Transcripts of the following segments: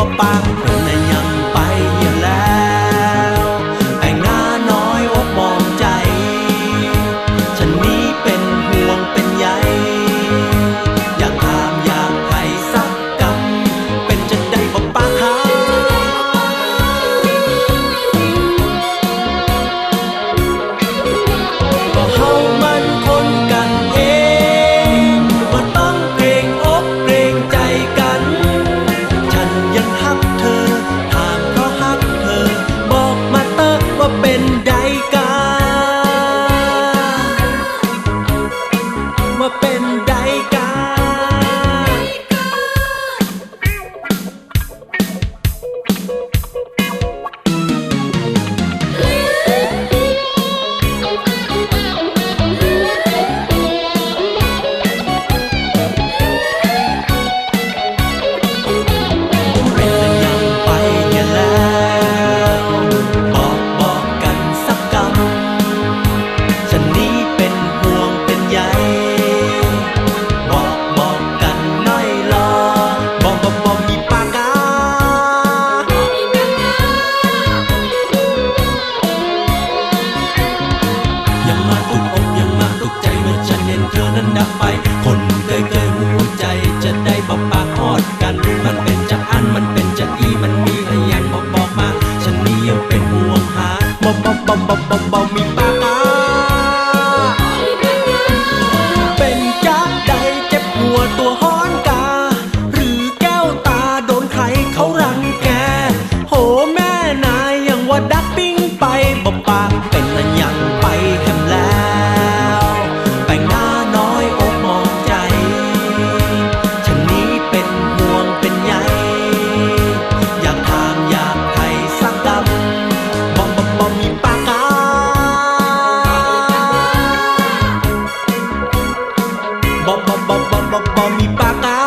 บ่ปากเพิ่นน่ะยังไปเหี่ยแล้วไอ้งาน้อยอกมองใจฉันนี้เป็นห่วงเป็นใยอยากถามอยากให้สักกำเป็นจะได้บ่ปากหาก็เฮามันคนกันเองบ่ต้องเกรงอกเกรงใจกันฉันยังฮักเธอหากเพราะฮักเธอบอกมาเตอะว่าเป็นใดกันว่าเป็นใดกันคนเคยหัวใจจะได้บอกปากฮอดกันมันเป็นจะอันมันเป็นจะอีมันมีอะไรยังบอกมาฉันนี้ยังเป็นห่วงหาบอกมีปากาเป็นจะได้เจ็บหัวตัวฮ้อนกาหรือแก้วตาโดนใครเขารังแกโหแม่นายยังว่าดักปิ้งไปบอกปากเป็นอะไรยังไปแคมแล้วแต่งหน้าน้อยอกมองใจฉันนี้เป็นห่วงเป็นใยอยากถามอยากให้สักคำบอกมีปากาบอกมีปากา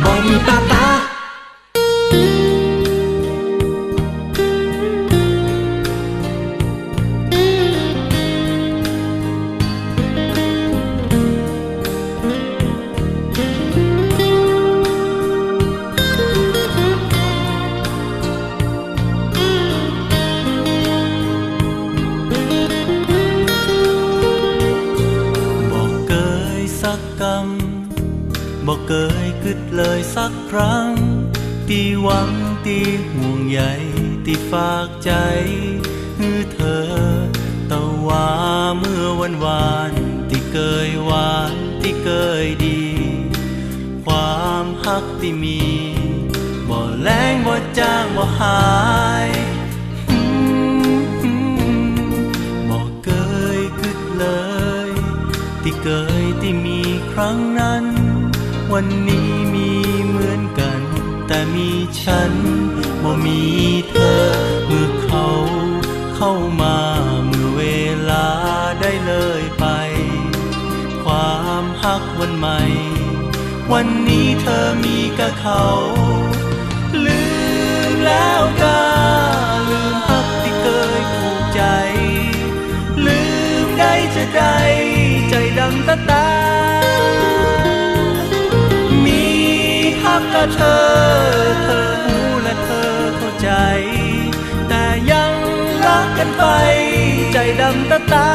บอกมีปากาบอกเคยคิดเลยสักครั้งที่หวังที่ห่วงใยที่ฝากใจคือเธอแต่ว่าเมื่อวันที่เคยหวานที่เคยดีความฮักที่มีบ่แลงบ่จางบ่หายบอกเคยคิดเลยที่เคยที่มีครั้งนั้นวันนี้มีเหมือนกันแต่มีฉันบ่มีเธอเมื่อเขาเข้ามาเมื่อเวลาได้เลยไปความฮักวันใหม่วันนี้เธอมีกับเขาลืมแล้วก็ลืมฮักที่เคยผูกใจลืมได้จะได้ใจดำตากับเธอหูและเธอเข้าใจแต่ยังรักกันไปใจดำตา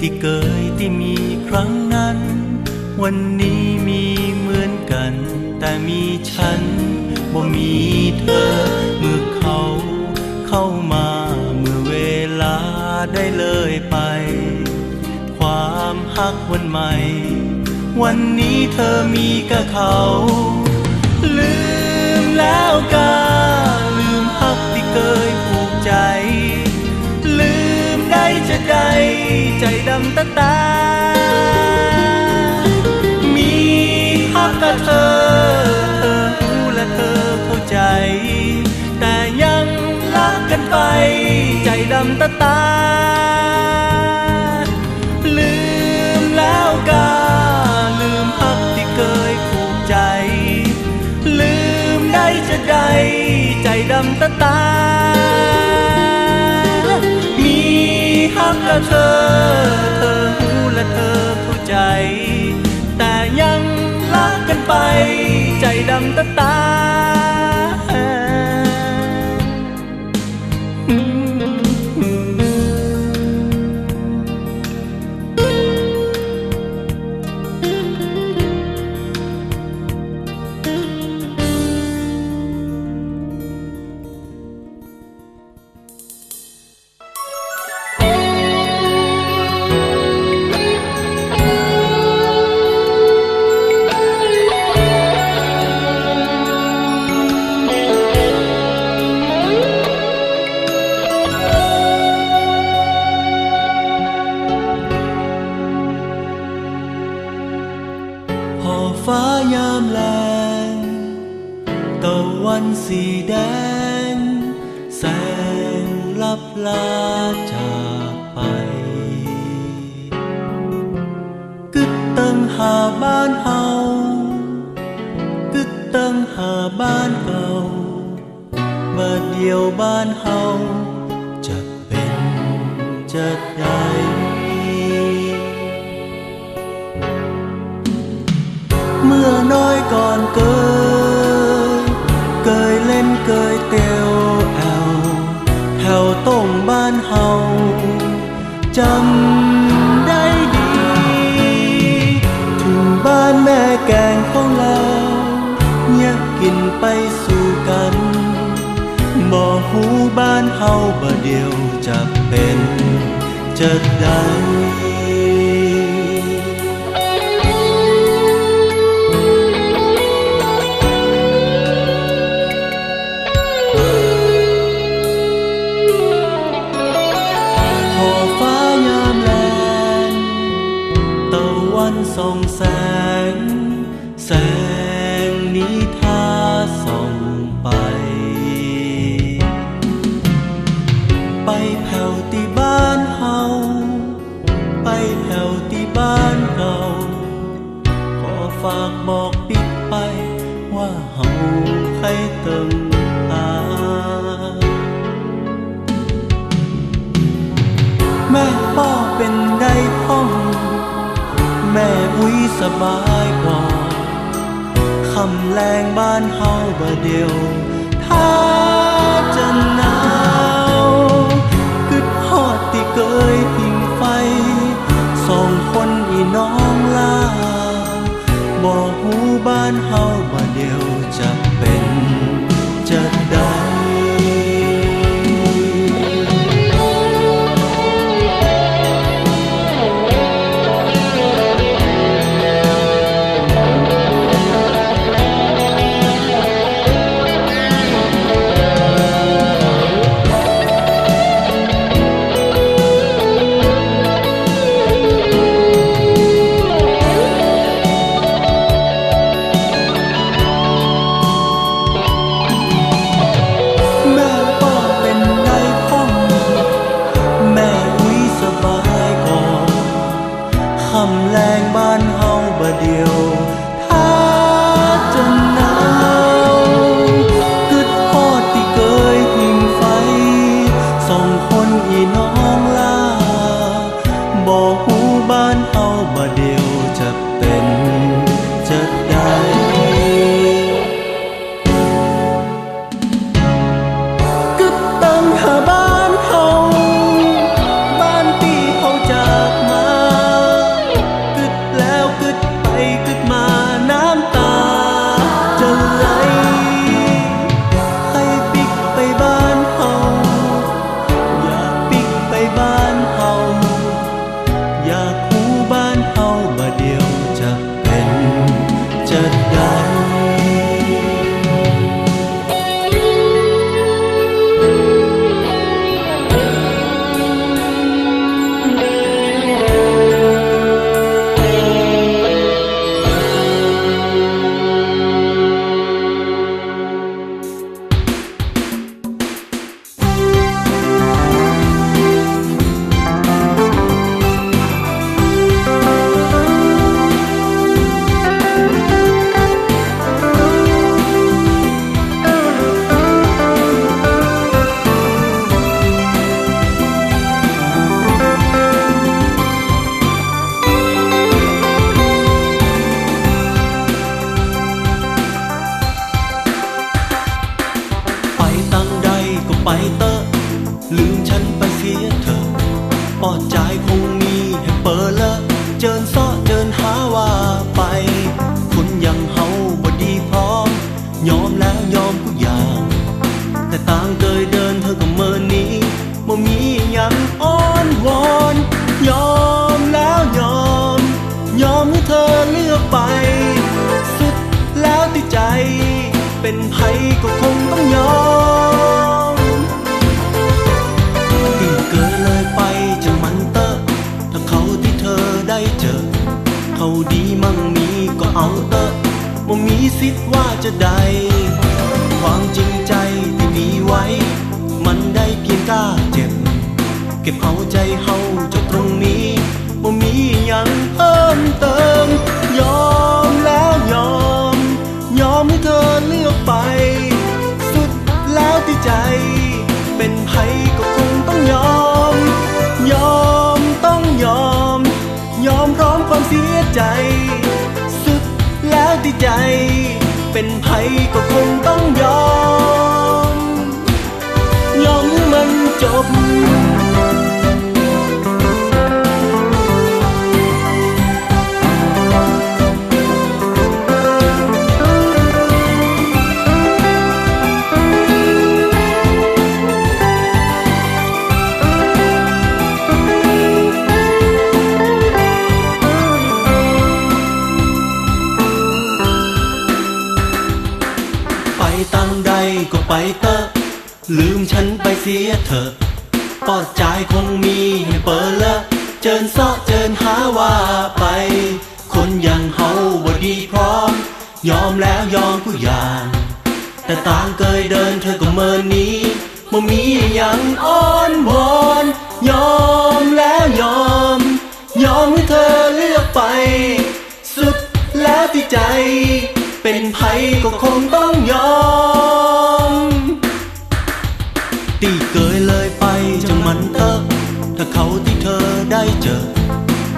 ที่เคยที่มีครั้งนั้นวันนี้มีเหมือนกันแต่มีฉันบ่มีเธอเมื่อเขาเข้ามาเมื่อเวลาได้เลยไปความฮักวันใหม่วันนี้เธอมีกับเขาลืมแล้วก็ลืมฮักที่ ใจ ลืมได้จะได้ใจดำตาตามีฮักกับเธอรู้และเธอเข้าใจแต่ยังรักกันไปใจดำตาตาลืมแล้วกาลืมฮักที่เคยผูกใจลืมได้จะได้ใจดำตาตามีฮักกับเธอรู้และเธอเข้าใจแต่ยังรักกันไปใจดำตาตาฟ้ายามแลงตะวันสีแดงแสงลับลาจากไปกึดตั้งหาบ้านเฮากึดตั้งหาบ้านเก่าบัดเดียวบ้านเฮาจะเป็นจะได้เมื่อน้อยก่อนเกยเล่นเกยเตียวแอวแถวต้งบ้านเฮาจำได้ดีถึงบ้านแม่แกงของเราเนี่ยกินไปสู่กันบ่หูบ้านเฮาบ่เดียวจะเป็นจะได้ส่องแสงแสงนิทาส่องไปไปแผ่วที่บ้านเฮาไปแผ่วที่บ้านเก่าขอฝากบอกปิดไปว่าเฮาใครเติมหาแม่พ่อเป็นได้พ่องแม่อุ้ยสบายกว่าคำแรงบ้านเฮาบ่เดียวถ้าจะหนาวกึดฮอดที่เกยพิงไฟสองคนอีน้องลาบ่หูบ้านเฮาบ่เดียวจะเป็นจะได้ เตอะลืมฉันไปเสียเถอะปอดใจคงมีให้เปิดละเจิญซ้อเจิญหาว่าไปคนยังเฮาบ่ดีพร้อมยอมแล้วยอมทุกอย่างแต่ต่างเคยเดินเธอก็เมินนี้บ่มีหยังอ้อนวอนยอมแล้วยอมให้เธอเลือกไปสุดแล้วที่ใจเป็นไผก็คงต้องยอมที่เกิดเลยไปจะมันเตอะถ้าเขาที่เธอได้เจอเขาดีมั่งมีก็เอาเตอะบ่มีสิทธิ์ว่าจะได้ความจริงใจที่มีไว้มันได้เพียงกล้าเจ็บเก็บเอาใจเฮาจนตรงนี้บ่มีหยังเพิ่มเติมยอมแล้วยอมให้เธอเลือกไปสุดแล้วที่ใจเป็นไผก็คงต้องยอมต้องยอมพร้อมความเสียใจสุดแล้วที่ใจเป็นไผก็คงต้องยอมให้มันจบตั้งใดก็ไปเตอะลืมฉันไปเสียเถอะปอดใจคงมีให้เปิดละเจิญซ้อเจิญหาว่าไปคนอย่างเฮาบ่ดีพร้อมยอมแล้วยอมทุกอย่างแต่ต่างเคยเดินเธอก็เมินนี้บ่มีหยังอ้อนวอนยอมแล้วยอมให้เธอเลือกไปสุดแล้วที่ใจเป็นไผก็คงต้องยอมตีเกยเลยไปจะมันเตอะถ้าเขาที่เธอได้เจอ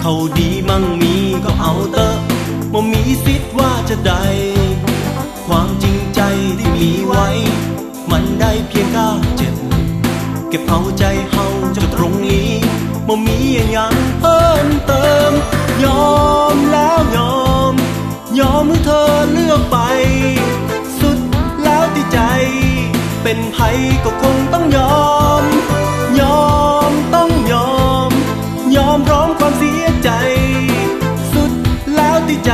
เขาดีมั่งมีก็เอาเตอะบ่มีสิทธิ์ว่าจะได้ความจริงใจที่มีไว้มันได้เพียงกล้าเจ็บเก็บเอาใจเฮาจนตรงนี้บ่มีหยังเพิ่มเติมยอมแล้วยอมให้เธอเลือกไปสุดแล้วที่ใจเป็นไผก็คงต้องยอมต้องยอมพร้อมความเสียใจสุดแล้วที่ใจ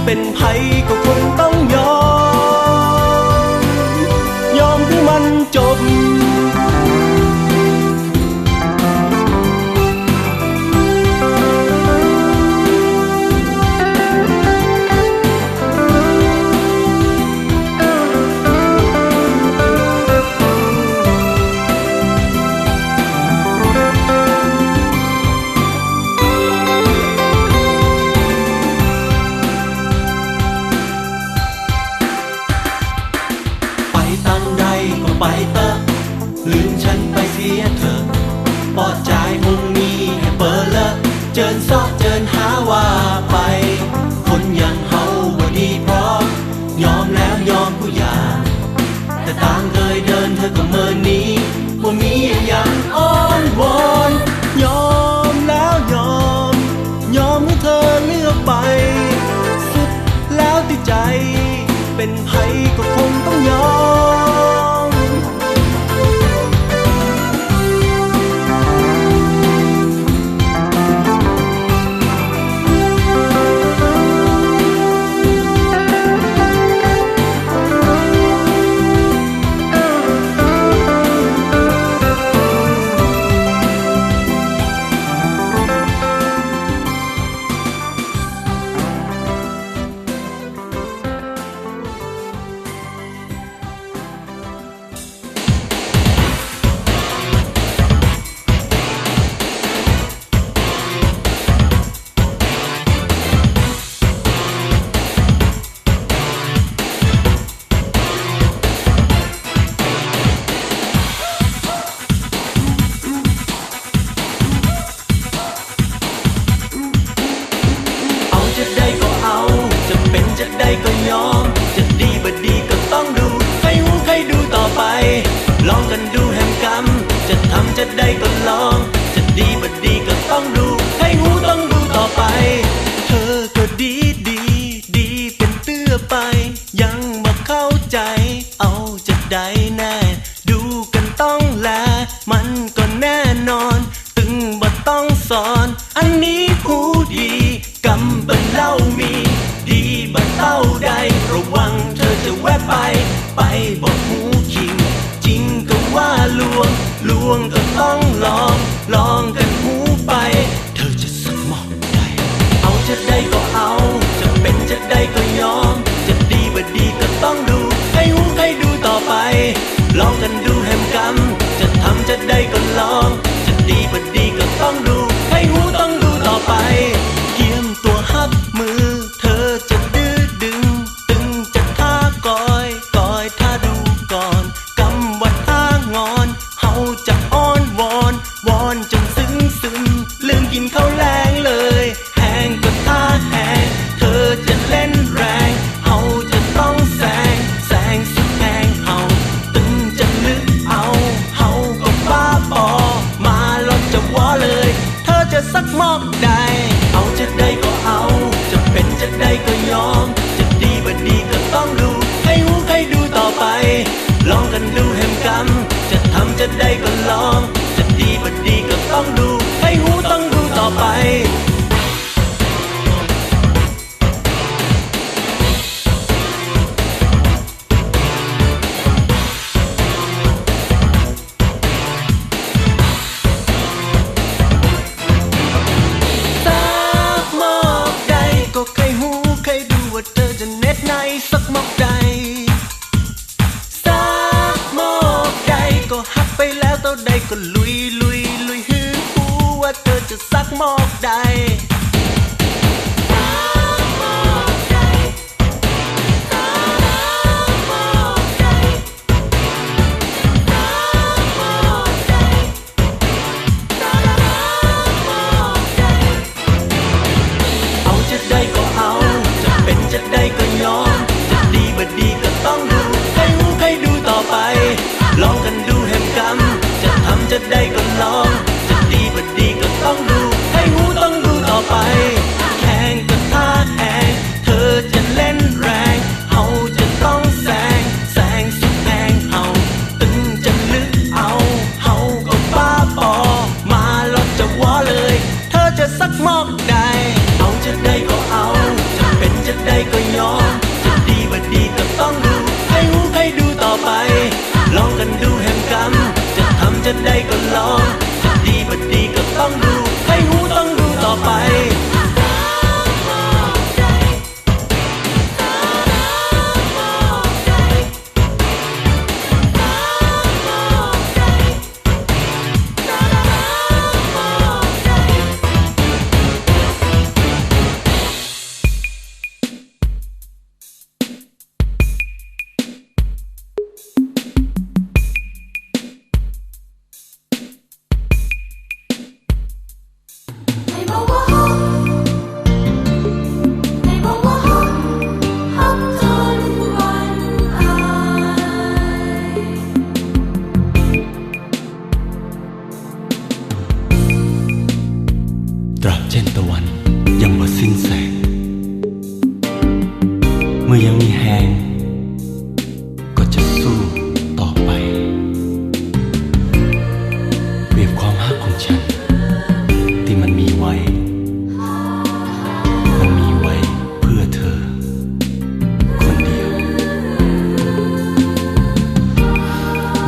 เป็นไผก็คงต้องยอมให้มันจบไปเตอะลืมฉันไปเสียเถอะปอดใจคงมีให้เปิดละเจิญซ้อเจิญหาว่าไปคนอย่างเฮาบ่ดีพร้อมยอมแล้วยอมทุกอย่างแต่ต่างเคยเดินเธอก็เมินนี้บ่มีหยังอ้อนวอนยอมแล้วยอมให้เธอเลือกไปสุดแล้วที่ใจเป็นไผก็คงต้องยอม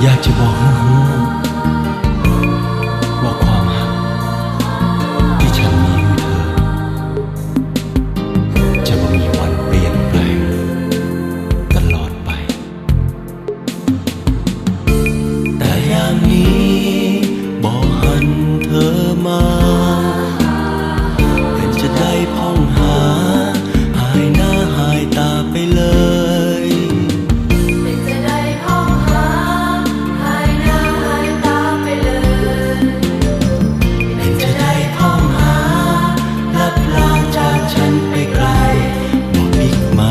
อยากจะบอกให้รู้ว่าความหักที่ฉันมีให้เธอจะไม่มีวันเปลี่ยนแปลงตลอดไปแต่ยามนี้บอกหันเธอมาเป็นจะได้พ้องหาหายหน้าหายตาไปเลยเป็นจะได้พ้องหาหายหน้าหายตาไปเลยเป็นจะได้พ้องหาลับลาจากฉันไปไกลบอกอีกมา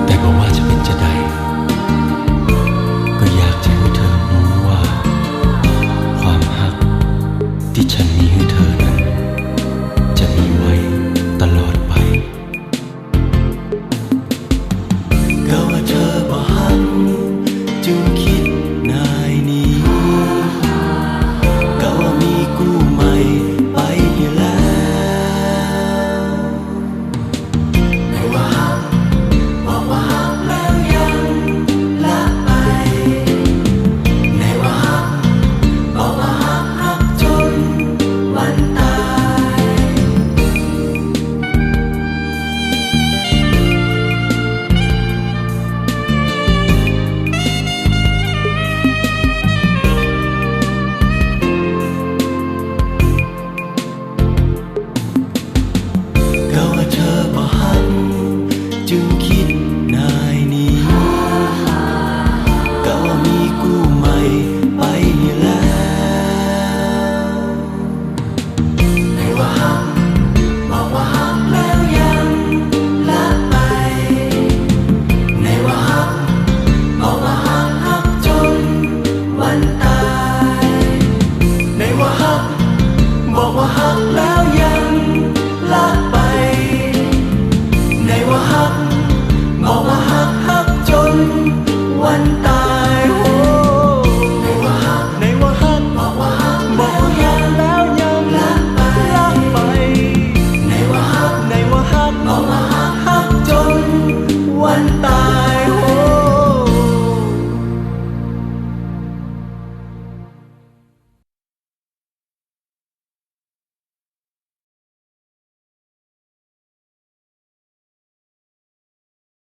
แต่ก็ว่าจะเป็นจะใดก็อยากจะให้เธอรู้ว่าความหักที่ฉันมี